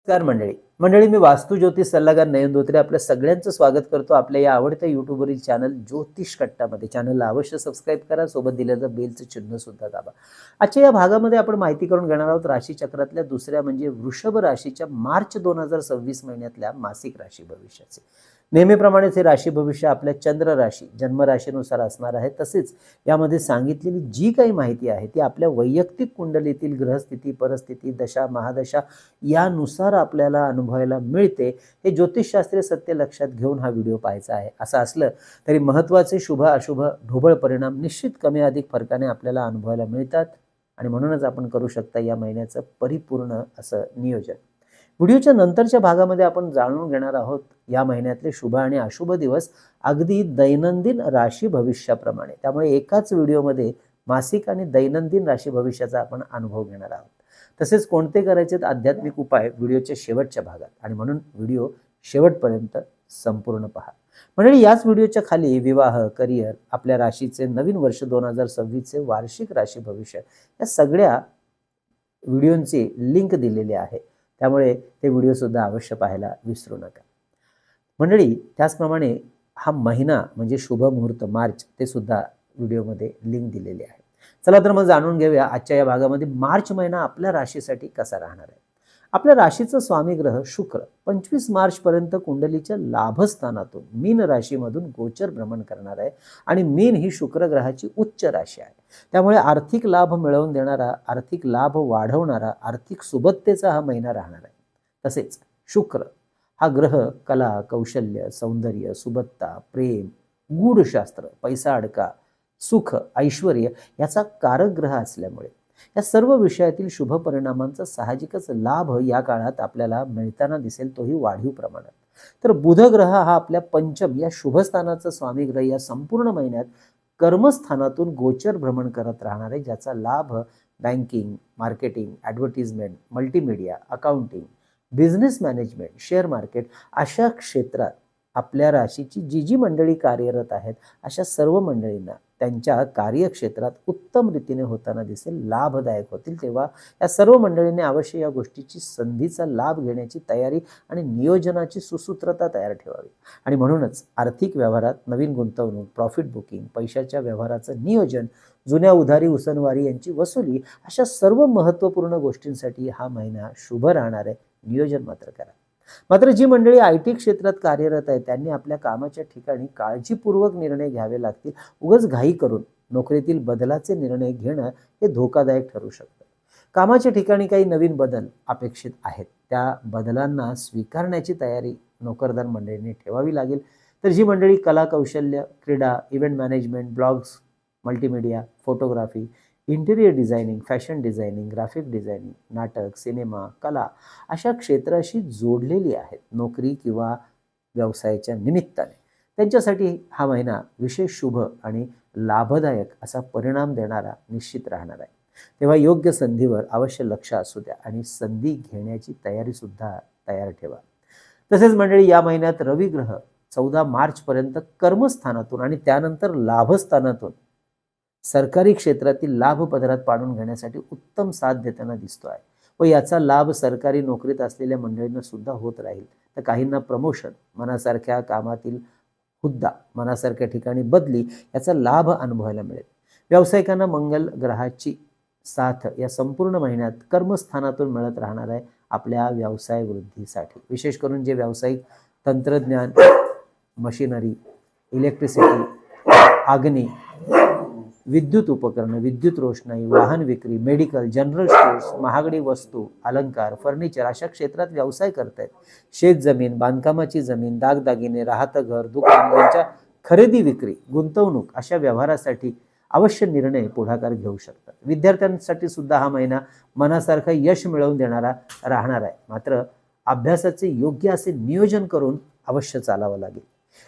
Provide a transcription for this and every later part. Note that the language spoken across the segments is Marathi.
नमस्कार मंडळी मी वास्तू ज्योतिष सल्लागार नयन धोत्रे आपल्या सगळ्यांचं स्वागत करतो आपल्या या आवडत्या यूट्यूबवरील चॅनल ज्योतिष कट्टामध्ये. चॅनलला अवश्य सबस्क्राईब करा, सोबत दिलेलं बेलचं चिन्ह सुद्धा दाबा. आजच्या या भागामध्ये आपण माहिती करून घेणार आहोत राशीचक्रातल्या दुसऱ्या म्हणजे वृषभ राशीच्या मार्च 2026 महिन्यातल्या मासिक राशी भविष्याचे. नेहमीप्रमाणेच हे राशी भविष्य आपल्या चंद्र राशी जन्म राशीनुसार असणार आहे. तसेच यामध्ये सांगितलेली जी काही माहिती आहे ती आपल्या वैयक्तिक कुंडलीतील ग्रहस्थिती, परिस्थिती, दशा, महादशा यानुसार आपल्याला अनुभवायला मिळते. हे ज्योतिषशास्त्रीय सत्य लक्षात घेऊन हा व्हिडिओ पाहायचा आहे. असं असलं तरी महत्त्वाचे शुभ अशुभ ढोबळ परिणाम निश्चित कमी अधिक फरकाने आपल्याला अनुभवायला मिळतात आणि म्हणूनच आपण करू शकता या महिन्याचं परिपूर्ण असं नियोजन. व्हिडिओच्या नंतरच्या भागामध्ये आपण जाणून घेणार आहोत या महिन्यातले शुभ आणि अशुभ दिवस अगदी दैनंदिन राशी भविष्याप्रमाणे. त्यामुळे एकाच व्हिडिओमध्ये मासिक आणि दैनंदिन राशी भविष्याचा आपण अनुभव घेणार आहोत. तसेच कोणते करायचे आध्यात्मिक उपाय व्हिडिओच्या शेवटच्या भागात, आणि म्हणून व्हिडिओ शेवटपर्यंत संपूर्ण पहा. म्हणजे याच व्हिडिओच्या खाली विवाह, करिअर, आपल्या राशीचे नवीन वर्ष 2026 चे वार्षिक राशी भविष्य या सगळ्या व्हिडिओंची लिंक दिलेली आहे. त्यामुळे ते व्हिडिओ सुद्धा अवश्य पाहायला विसरू नका. मंडळी त्याचप्रमाणे हा महिना म्हणजे शुभ मुहूर्त मार्च ते सुद्धा व्हिडिओमध्ये लिंक दिलेली आहे. चला तर मग जाणून घेऊया आजच्या या भागामध्ये मार्च महिना आपल्या राशीसाठी कसा राहणार आहे. आपल्या राशीचा स्वामी ग्रह शुक्र 25 मार्च पर्यंत कुंडलीच्या लाभस्थानातून मीन राशीमधून गोचर भ्रमण करणार आहे आणि मीन ही शुक्र ग्रहाची उच्च राशी आहे. त्यामुळे आर्थिक लाभ मिळवून देणारा, आर्थिक लाभ वाढवणारा, आर्थिक सुबत्तेचा हा महिना राहणार आहे. तसेच शुक्र हा ग्रह कला, कौशल्य, सौंदर्य, सुबत्ता, प्रेम, गूढशास्त्र, पैसा अडका, सुख, ऐश्वर्य याचा कारक ग्रह असल्यामुळे या सर्व विषयातील शुभ परिणामांचा साहजिकच लाभ या काळात आपल्याला मिळताना दिसेल, तोही वाढीव प्रमाणात. तर बुध ग्रह हा आपल्या पंचम या शुभ स्थानाचा स्वामी ग्रह या संपूर्ण महिन्यात कर्मस्थानातून गोचर भ्रमण करत राहणार आहे, ज्याचा लाभ banking, marketing, advertisement, multimedia, accounting, business management, share market अशा क्षेत्रात आपल्या राशीची जी जी मंडळी कार्यरत आहेत अशा सर्व मंडळींना त्यांच्या कार्यक्षेत्रात उत्तम रीतीने होताना दिसेल, लाभदायक होतील. तेव्हा या सर्व मंडळींनी अवश्य या गोष्टीची संधीचा लाभ घेण्याची तयारी आणि नियोजनाची सुसूत्रता तयार ठेवावी. आणि म्हणूनच आर्थिक व्यवहारात नवीन गुंतवणूक, प्रॉफिट बुकिंग, पैशाच्या व्यवहाराचं नियोजन, जुन्या उधारी उसनवारी यांची वसुली अशा सर्व महत्त्वपूर्ण गोष्टींसाठी हा महिना शुभ राहणार आहे. नियोजन मात्र करा. मात्र जी मंडळी IT क्षेत्रात कार्यरत आहे त्यांनी आपल्या कामाच्या ठिकाणी काळजीपूर्वक निर्णय घ्यावे लागतील. उगाच घाई करून नोकरीतील बदलाचे निर्णय घेणं हे धोकादायक ठरू शकतं. कामाच्या ठिकाणी काही नवीन बदल अपेक्षित आहेत, त्या बदलांना स्वीकारण्याची तयारी नोकरदार मंडळींनी ठेवावी लागेल. तर जी मंडळी कला, कौशल्य, क्रीडा, event management, blogs, multimedia, photography, interior designing, fashion designing, graphic designing, नाटक, सिनेमा, कला अशा क्षेत्राशी जोडलेली आहेत नोकरी किंवा व्यवसायाच्या निमित्ताने, त्यांच्यासाठी हा महिना विशेष शुभ आणि लाभदायक असा परिणाम देणारा निश्चित राहणार आहे. तेव्हा योग्य संधीवर अवश्य लक्ष असू द्या आणि संधी घेण्याची तयारी सुद्धा तयार ठेवा. तसेच मंडळी या महिन्यात रवी ग्रह 14 मार्च पर्यंत कर्मस्थानातून आणि त्यानंतर लाभस्थानातून सरकारी क्षेत्रातील लाभ पदरात पाडून घेण्यासाठी उत्तम साथ देताना दिसतो आहे व याचा लाभ सरकारी नोकरीत असलेल्या मंडळींना सुद्धा होत राहील. तर काहींना प्रमोशन, मनासारख्या कामातील हुद्दा, मनासारख्या ठिकाणी बदली याचा लाभ अनुभवायला मिळेल. व्यावसायिकांना मंगल ग्रहाची साथ या संपूर्ण महिन्यात कर्मस्थानातून मिळत राहणार आहे आपल्या व्यवसाय वृद्धीसाठी. विशेष करून जे व्यावसायिक तंत्रज्ञान, मशिनरी, इलेक्ट्रिसिटी, अग्नी, विद्युत उपकरणं, विद्युत रोषणाई, वाहन विक्री, मेडिकल, जनरल स्टोर्स, महागडी वस्तू, अलंकार, फर्निचर अशा क्षेत्रात व्यवसाय करतायत. शेत जमीन, बांधकामाची जमीन, दागदागिने, राहतं घर, दुकान यांच्या खरेदी विक्री, गुंतवणूक अशा व्यवहारासाठी अवश्य निर्णय पुढाकार घेऊ शकतात. विद्यार्थ्यांसाठी सुद्धा हा महिना मनासारखं यश मिळवून देणारा राहणार आहे. मात्र अभ्यासाचे योग्य असे नियोजन करून अवश्य चालावं लागेल.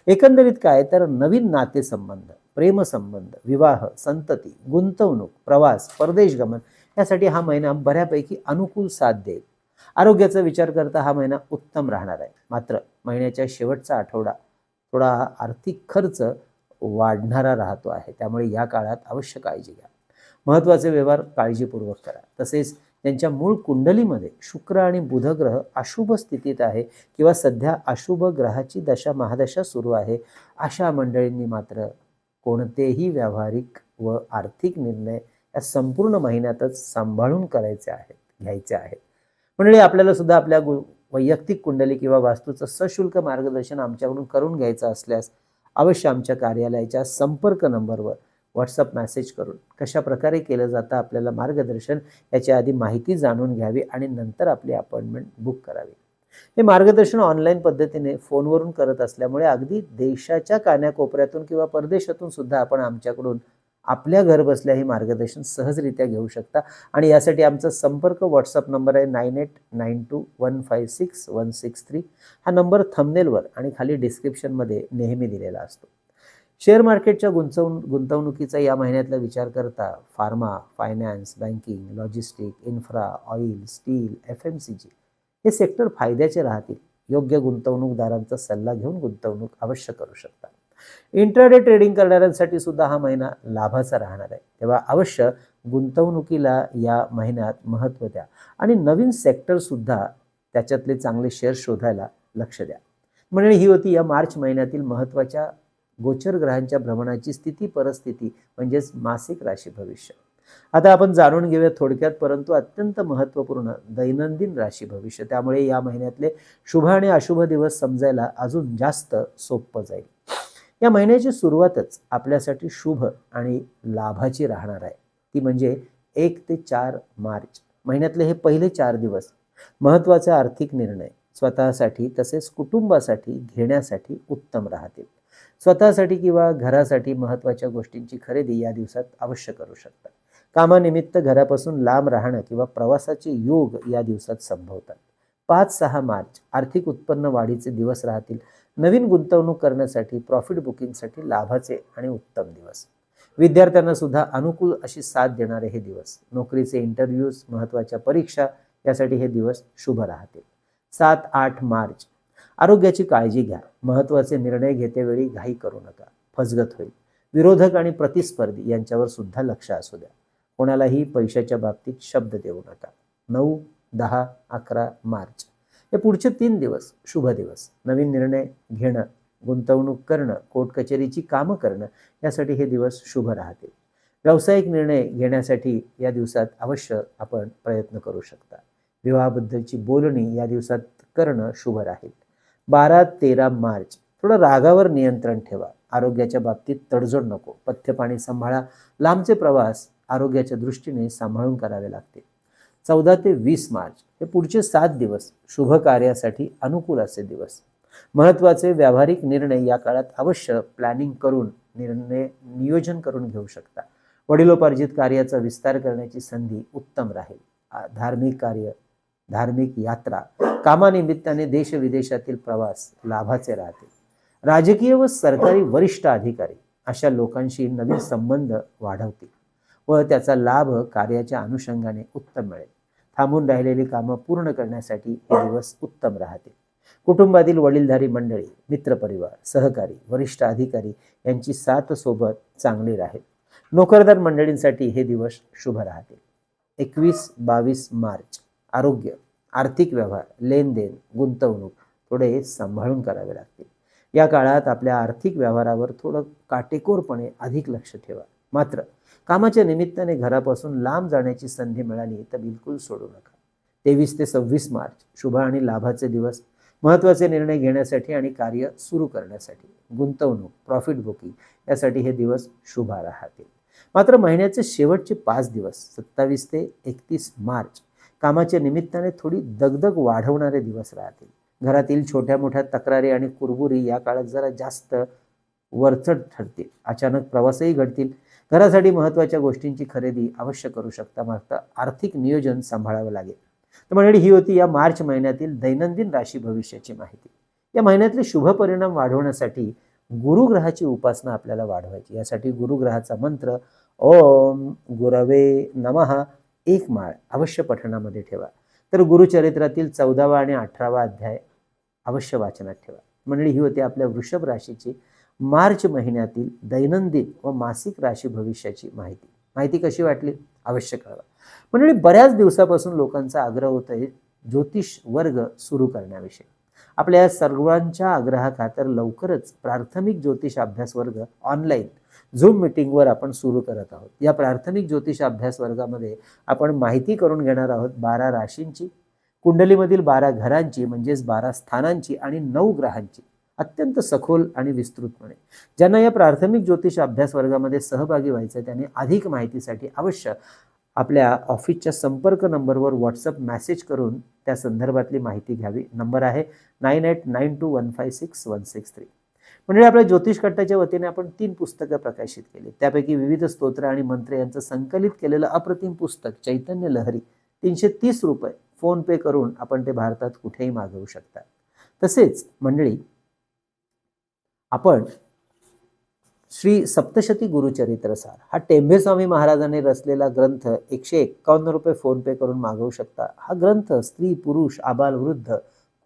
एकंदरीत काय तर नवीन नातेसंबंध, प्रेमसंबंध, विवाह, संतती, गुंतवणूक, प्रवास, परदेश गमन यासाठी हा महिना बऱ्यापैकी अनुकूल साथ देईल. आरोग्याचा विचार करता हा महिना उत्तम राहणार आहे. मात्र महिन्याच्या शेवटचा आठवडा थोडा आर्थिक खर्च वाढणारा राहतो आहे. त्यामुळे या काळात अवश्य काळजी घ्या. महत्त्वाचे व्यवहार काळजीपूर्वक करा. तसेच ज्यांच्या मूळ कुंडलीमध्ये शुक्र आणि बुध ग्रह अशुभ स्थितीत आहे किंवा सध्या अशुभ ग्रहाची दशा महादशा सुरू आहे, अशा मंडळींनी मात्र कोणतेही व्यावहारिक व आर्थिक निर्णय या संपूर्ण महिन्यातच सांभाळून घ्यायचे आहेत. मंडळी, आपल्याला सुद्धा आपल्या वैयक्तिक कुंडली किंवा वास्तूचं सशुल्क मार्गदर्शन आमच्याकडून करून घ्यायचं असल्यास अवश्य आमच्या कार्यालयाच्या संपर्क नंबरवर व्हॉट्सअप मेसेज करून कशा प्रकारे केलं जातं आपल्याला मार्गदर्शन याची आधी माहिती जाणून घ्यावी आणि नंतर आपली अपॉइंटमेंट बुक करावी. हे मार्गदर्शन ऑनलाईन पद्धतीने फोनवरून करत असल्यामुळे अगदी देशाच्या कानाकोपऱ्यातून किंवा परदेशातून सुद्धा आपण आमच्याकडून आपल्या घर बसल्या हे मार्गदर्शन सहजरित्या घेऊ शकता. आणि यासाठी आमचा संपर्क व्हॉट्सअप नंबर आहे 9892156163. हा नंबर थंबनेलवर आणि खाली डिस्क्रिप्शनमध्ये नेहमी दिलेला असतो. शेअर मार्केटच्या गुंतवणुकीचा या महिन्यातला विचार करता pharma, finance, banking, logistic, infra, oil, steel, FMCG हे सेक्टर फायद्याचे राहतील. योग्य गुंतवणूकदारांचा सल्ला घेऊन गुंतवणूक अवश्य करू शकता. इंट्राडे ट्रेडिंग करणाऱ्यांसाठी सुद्धा हा महिना लाभाचा राहणार आहे. तेव्हा अवश्य गुंतवणुकीला या महिन्यात महत्त्व द्या आणि नवीन सेक्टर सुद्धा त्याच्यातले चांगले शेअर शोधायला लक्ष द्या. म्हणजे ही होती या मार्च महिन्यातील महत्त्वाच्या गोचर ग्रहांच्या भ्रमणाची स्थिती परिस्थिती म्हणजेच मासिक राशी भविष्य. आता आपण जाणून घेऊया थोडक्यात परंतु अत्यंत महत्त्वपूर्ण दैनंदिन राशी भविष्य. त्यामुळे या महिन्यातले शुभ आणि अशुभ दिवस समजायला अजून जास्त सोपं जाईल. या महिन्याची सुरुवातच आपल्यासाठी शुभ आणि लाभाची राहणार आहे. ती म्हणजे 1 ते 4 मार्च महिन्यातले हे पहिले 4 दिवस महत्त्वाचे आर्थिक निर्णय स्वतःसाठी तसेच कुटुंबासाठी घेण्यासाठी उत्तम राहतील. स्वतःसाठी किंवा घरासाठी महत्त्वाच्या गोष्टींची खरेदी या दिवसात अवश्य करू शकता. कामानिमित्त घरापासून लांब राहणं किंवा प्रवासाचे योग या दिवसात संभवतात. 5-6 मार्च आर्थिक उत्पन्न वाढीचे दिवस राहतील. नवीन गुंतवणूक करण्यासाठी प्रॉफिट बुकिंगसाठी लाभाचे आणि उत्तम दिवस. विद्यार्थ्यांना सुद्धा अनुकूल अशी साथ देणारे हे दिवस. नोकरीचे इंटरव्ह्यूज, महत्त्वाच्या परीक्षा यासाठी हे दिवस शुभ राहतील. 7-8 मार्च आरोग्याची काळजी घ्या. महत्त्वाचे निर्णय घेतेवेळी घाई करू नका, फसगत होईल. विरोधक आणि प्रतिस्पर्धी यांच्यावर सुद्धा लक्ष असू द्या. कोणालाही पैशाच्या बाबतीत शब्द देऊ नका. 9, 10, 11 मार्च हे पुढचे 3 दिवस शुभ दिवस. नवीन निर्णय घेणं, गुंतवणूक करणं, कोर्ट कचेरीची कामं करणं यासाठी हे दिवस शुभ राहतील. व्यावसायिक निर्णय घेण्यासाठी या दिवसात अवश्य आपण प्रयत्न करू शकता. विवाहाबद्दलची बोलणी या दिवसात करणं शुभ राहील. 12-13 मार्च थोडं रागावर नियंत्रण ठेवा. आरोग्याच्या बाबतीत तडजोड नको. पथ्य पाणी सांभाळा. लांबचे प्रवास आरोग्याच्या दृष्टीने सांभाळून करावे लागतील. 14 ते 20 मार्च हे पुढचे 7 दिवस शुभ कार्यासाठी अनुकूल असे दिवस. महत्त्वाचे व्यावहारिक निर्णय या काळात अवश्य प्लॅनिंग करून नियोजन करून घेऊ शकता. वडिलोपार्जित कार्याचा विस्तार करण्याची संधी उत्तम राहील. धार्मिक कार्य, धार्मिक यात्रा, कामानिमित्ताने देश विदेशातील प्रवास लाभाचे राहतील. राजकीय व सरकारी वरिष्ठ अधिकारी अशा लोकांशी नवीन संबंध वाढवतील व त्याचा लाभ कार्याच्या अनुषंगाने उत्तम मिळेल. थांबून राहिलेली कामं पूर्ण करण्यासाठी हे दिवस उत्तम राहतील. कुटुंबातील वडीलधारी मंडळी, मित्रपरिवार, सहकारी, वरिष्ठ अधिकारी यांची साथ सोबत चांगली राहील. नोकरदार मंडळींसाठी हे दिवस शुभ राहतील. 21-22 मार्च आरोग्य, आर्थिक व्यवहार, लेनदेन, गुंतवणूक थोडे सांभाळून करावे लागतील. या काळात आपल्या आर्थिक व्यवहारावर थोडं काटेकोरपणे अधिक लक्ष ठेवा. मात्र कामाच्या निमित्ताने घरापासून लांब जाण्याची संधी मिळाली तर बिलकुल सोडू नका. 23 ते 26 मार्च शुभ आणि लाभाचे दिवस. महत्त्वाचे निर्णय घेण्यासाठी आणि कार्य सुरू करण्यासाठी, गुंतवणूक, प्रॉफिट बुकिंग यासाठी हे दिवस शुभ राहतील. मात्र महिन्याचे शेवटचे 5 दिवस 27 ते 31 मार्च कामाच्या निमित्ताने थोडी दगदग वाढवणारे दिवस राहतील. घरातील छोट्या मोठ्या तक्रारी आणि कुरबुरी या काळात जरा जास्त वरचढ ठरतील. अचानक प्रवासही घडतील. घरासाठी महत्त्वाच्या गोष्टींची खरेदी अवश्य करू शकता. मात्र आर्थिक नियोजन सांभाळावं लागेल. तर मंडळी, ही होती या मार्च महिन्यातील दैनंदिन राशी भविष्याची माहिती. या महिन्यातले शुभ परिणाम वाढवण्यासाठी गुरुग्रहाची उपासना आपल्याला वाढवायची. यासाठी गुरुग्रहाचा मंत्र ओम गुरवे नमः 1 माळ अवश्य पठणामध्ये ठेवा. तर गुरुचरित्रातील 14वा आणि 18वा अध्याय अवश्य वाचनात ठेवा. मंडळी, ही होती आपल्या वृषभ राशीची मार्च महिन्यातील दैनंदिन व मासिक राशी भविष्याची माहिती. माहिती कशी वाटली अवश्य कळवा. मंडळी, बऱ्याच दिवसापासून लोकांचा आग्रह होतोय ज्योतिष वर्ग सुरू करण्याविषयी. आपल्या या सर्वांच्या आग्रहाखातर लवकरच प्राथमिक ज्योतिष अभ्यास वर्ग ऑनलाईन झूम मीटिंगवर आपण सुरू करत आहोत. या प्राथमिक ज्योतिष अभ्यास वर्गामध्ये आपण माहिती करून घेणार आहोत 12 राशींची, कुंडलीमधील 12 घरांची म्हणजेच 12 स्थानांची आणि 9 ग्रहांची, अत्यंत सखोल आणि विस्तृतपणे. ज्यांना या प्राथमिक ज्योतिष अभ्यास वर्गामध्ये सहभागी व्हायचं आहे त्यांनी अधिक माहितीसाठी अवश्य आपल्या ऑफिसच्या संपर्क नंबरवर व्हॉट्सअप मेसेज करून त्या संदर्भातली माहिती घ्यावी. नंबर आहे 9892156163. म्हणजे आपल्या ज्योतिष कट्टाच्या वतीने आपण 3 पुस्तकं प्रकाशित केली. त्यापैकी विविध स्तोत्र आणि मंत्र यांचं संकलित केलेलं अप्रतिम पुस्तक चैतन्य लहरी ₹330 फोन पे करून आपण ते भारतात कुठेही मागवू शकता. तसेच मंडळी, आपण श्री सप्तशती गुरुचरित्रसार हा टेंभे स्वामी महाराजांनी रचलेला ग्रंथ ₹151 फोन पे करून मागवू शकता. हा ग्रंथ स्त्री पुरुष आबाल वृद्ध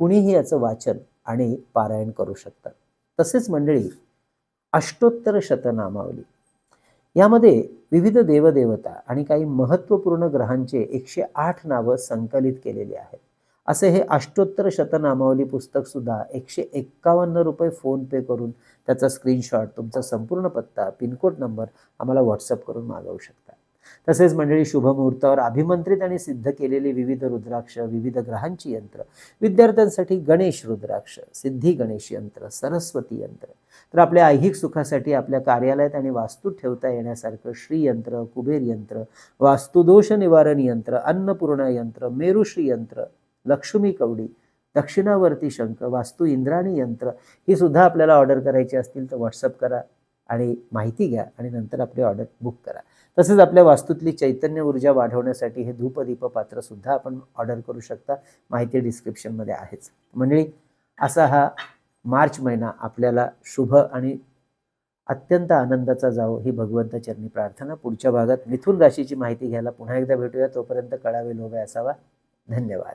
कुणीही याचं वाचन आणि पारायण करू शकतात. तसेच मंडळी, अष्टोत्तर शतनामावली यामध्ये विविध देवदेवता आणि काही महत्त्वपूर्ण ग्रहांचे 108 नावं संकलित केलेली आहेत. असे हे अष्टोत्तर शतनामावली पुस्तक सुद्धा ₹151 फोन पे करून त्याचा स्क्रीनशॉट, तुमचा संपूर्ण पत्ता, पिनकोड नंबर आम्हाला व्हॉट्सअप करून मागवू शकता. तसेच मंडळी, शुभमुहूर्तावर अभिमंत्रित आणि सिद्ध केलेली विविध रुद्राक्ष, विविध ग्रहांची यंत्र, विद्यार्थ्यांसाठी गणेश रुद्राक्ष, सिद्धी गणेश यंत्र, सरस्वती यंत्र, तर आपल्या ऐहिक सुखासाठी आपल्या कार्यालयात आणि वास्तूत ठेवता येण्यासारखं श्री यंत्र, कुबेर यंत्र, वास्तुदोष निवारण यंत्र, अन्नपूर्णा यंत्र, मेरुश्री यंत्र, लक्ष्मी कवडी, दक्षिणावर्ती शंख, वास्तू इंद्राणी यंत्र ही सुद्धा आपल्याला ऑर्डर करायची असतील तर व्हॉट्सअप करा आणि माहिती घ्या आणि नंतर आपली ऑर्डर बुक करा. तसेच आपल्या वास्तूतली चैतन्य ऊर्जा वाढवण्यासाठी हे धूपदीप पात्र सुद्धा आपण ऑर्डर करू शकता. माहिती डिस्क्रिप्शनमध्ये आहेच. मंडळी, असा हा मार्च महिना आपल्याला शुभ आणि अत्यंत आनंदाचा जावो ही भगवंताचरणी प्रार्थना. पुढच्या भागात मिथुन राशीची माहिती घ्यायला पुन्हा एकदा भेटूया. तोपर्यंत कळावे लोभे असावा. धन्यवाद.